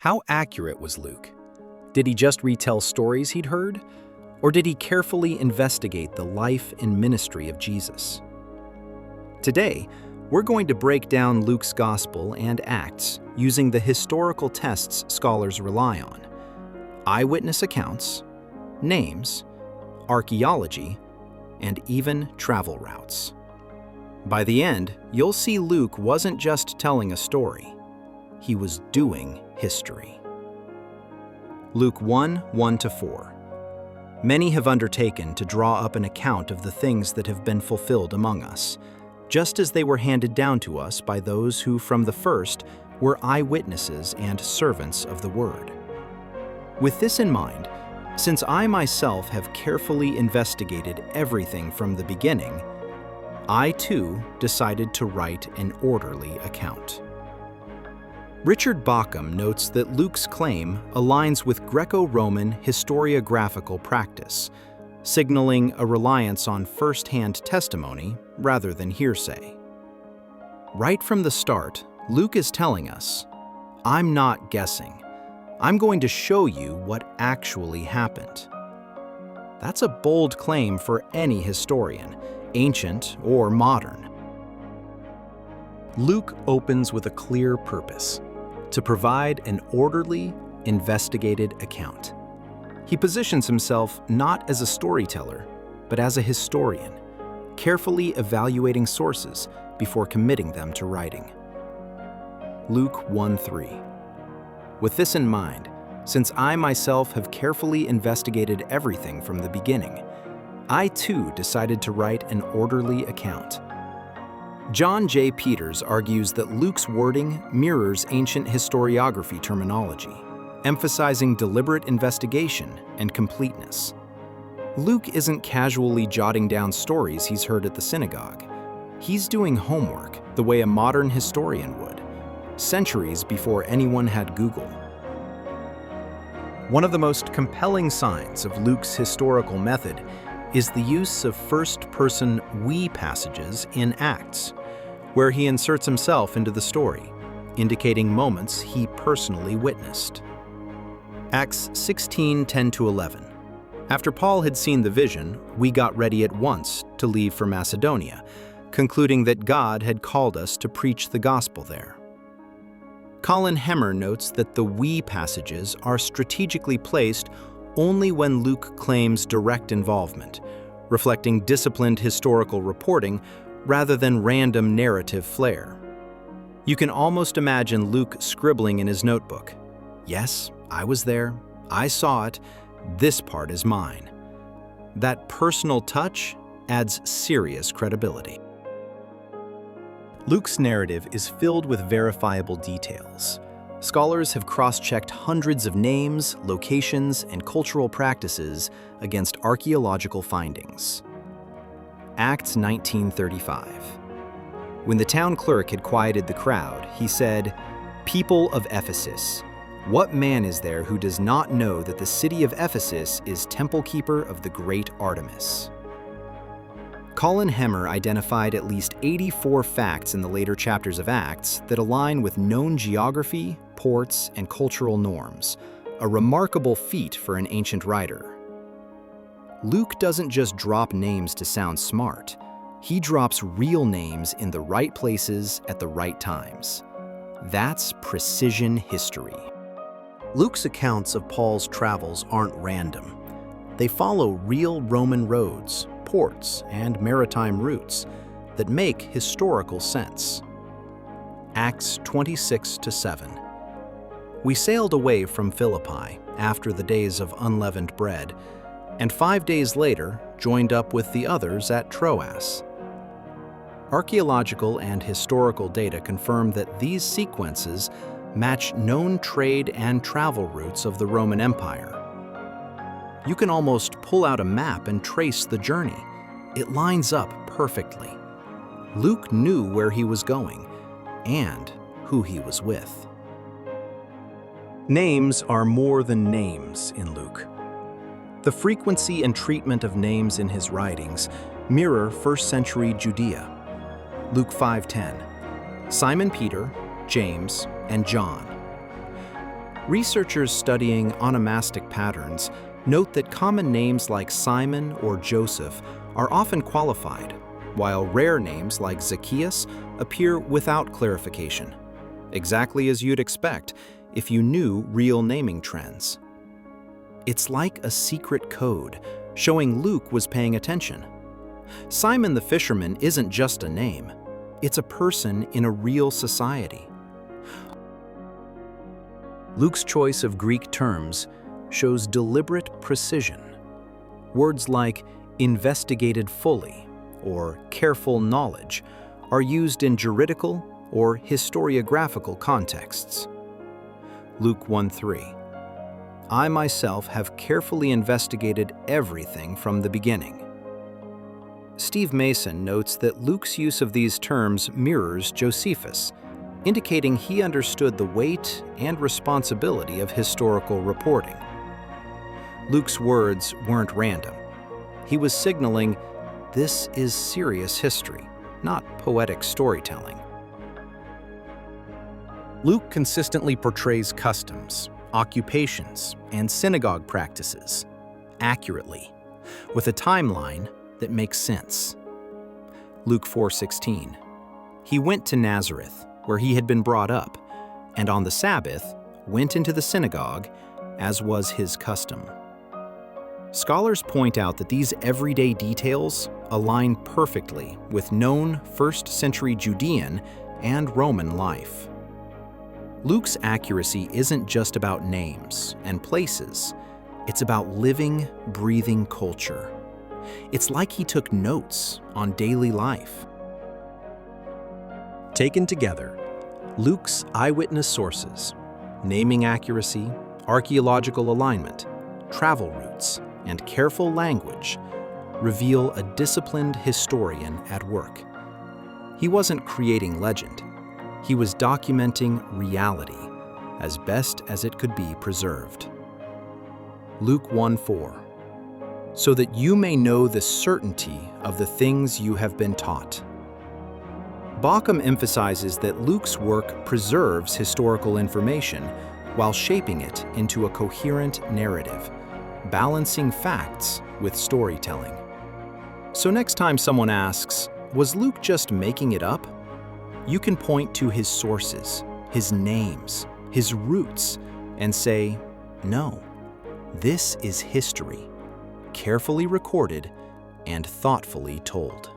How accurate was Luke? Did he just retell stories he'd heard? Or did he carefully investigate the life and ministry of Jesus? Today, we're going to break down Luke's Gospel and Acts using the historical tests scholars rely on: eyewitness accounts, names, archaeology, and even travel routes. By the end, you'll see Luke wasn't just telling a story, he was doing history. Luke 1:1-4. Many have undertaken to draw up an account of the things that have been fulfilled among us, just as they were handed down to us by those who from the first were eyewitnesses and servants of the word. With this in mind, since I myself have carefully investigated everything from the beginning, I too decided to write an orderly account. Richard Bauckham notes that Luke's claim aligns with Greco-Roman historiographical practice, signaling a reliance on first-hand testimony rather than hearsay. Right from the start, Luke is telling us, "I'm not guessing. I'm going to show you what actually happened." That's a bold claim for any historian, ancient or modern. Luke opens with a clear purpose: to provide an orderly, investigated account. He positions himself not as a storyteller, but as a historian, carefully evaluating sources before committing them to writing. Luke 1:3. With this in mind, since I myself have carefully investigated everything from the beginning, I too decided to write an orderly account. John J. Peters argues that Luke's wording mirrors ancient historiography terminology, emphasizing deliberate investigation and completeness. Luke isn't casually jotting down stories he's heard at the synagogue. He's doing homework the way a modern historian would, centuries before anyone had Google. One of the most compelling signs of Luke's historical method is the use of first-person we passages in Acts, where he inserts himself into the story, indicating moments he personally witnessed. Acts 16:10-11. After Paul had seen the vision, we got ready at once to leave for Macedonia, concluding that God had called us to preach the gospel there. Colin Hemer notes that the we passages are strategically placed only when Luke claims direct involvement, reflecting disciplined historical reporting rather than random narrative flair. You can almost imagine Luke scribbling in his notebook, "Yes, I was there, I saw it, this part is mine." That personal touch adds serious credibility. Luke's narrative is filled with verifiable details. Scholars have cross-checked hundreds of names, locations, and cultural practices against archaeological findings. Acts 19:35. When the town clerk had quieted the crowd, he said, "People of Ephesus, what man is there who does not know that the city of Ephesus is temple keeper of the great Artemis?" Colin Hemer identified at least 84 facts in the later chapters of Acts that align with known geography, ports, and cultural norms, a remarkable feat for an ancient writer. Luke doesn't just drop names to sound smart. He drops real names in the right places at the right times. That's precision history. Luke's accounts of Paul's travels aren't random. They follow real Roman roads, ports, and maritime routes that make historical sense. Acts 26-7. We sailed away from Philippi after the days of unleavened bread, and 5 days later joined up with the others at Troas. Archaeological and historical data confirm that these sequences match known trade and travel routes of the Roman Empire. You can almost pull out a map and trace the journey. It lines up perfectly. Luke knew where he was going and who he was with. Names are more than names in Luke. The frequency and treatment of names in his writings mirror first-century Judea. Luke 5:10. Simon Peter, James, and John. Researchers studying onomastic patterns note that common names like Simon or Joseph are often qualified, while rare names like Zacchaeus appear without clarification, exactly as you'd expect if you knew real naming trends. It's like a secret code, showing Luke was paying attention. Simon the fisherman isn't just a name, it's a person in a real society. Luke's choice of Greek terms shows deliberate precision. Words like investigated fully or careful knowledge are used in juridical or historiographical contexts. Luke 1:3. I myself have carefully investigated everything from the beginning. Steve Mason notes that Luke's use of these terms mirrors Josephus, indicating he understood the weight and responsibility of historical reporting. Luke's words weren't random. He was signaling, this is serious history, not poetic storytelling. Luke consistently portrays customs, occupations, and synagogue practices accurately, with a timeline that makes sense. Luke 4:16. He went to Nazareth, where he had been brought up, and on the Sabbath went into the synagogue, as was his custom. Scholars point out that these everyday details align perfectly with known first-century Judean and Roman life. Luke's accuracy isn't just about names and places, it's about living, breathing culture. It's like he took notes on daily life. Taken together, Luke's eyewitness sources, naming accuracy, archaeological alignment, travel routes, and careful language reveal a disciplined historian at work. He wasn't creating legend. He was documenting reality as best as it could be preserved. Luke 1:4. So that you may know the certainty of the things you have been taught. Bauckham emphasizes that Luke's work preserves historical information while shaping it into a coherent narrative, balancing facts with storytelling. So next time someone asks, was Luke just making it up? You can point to his sources, his names, his roots, and say, no, this is history, carefully recorded and thoughtfully told.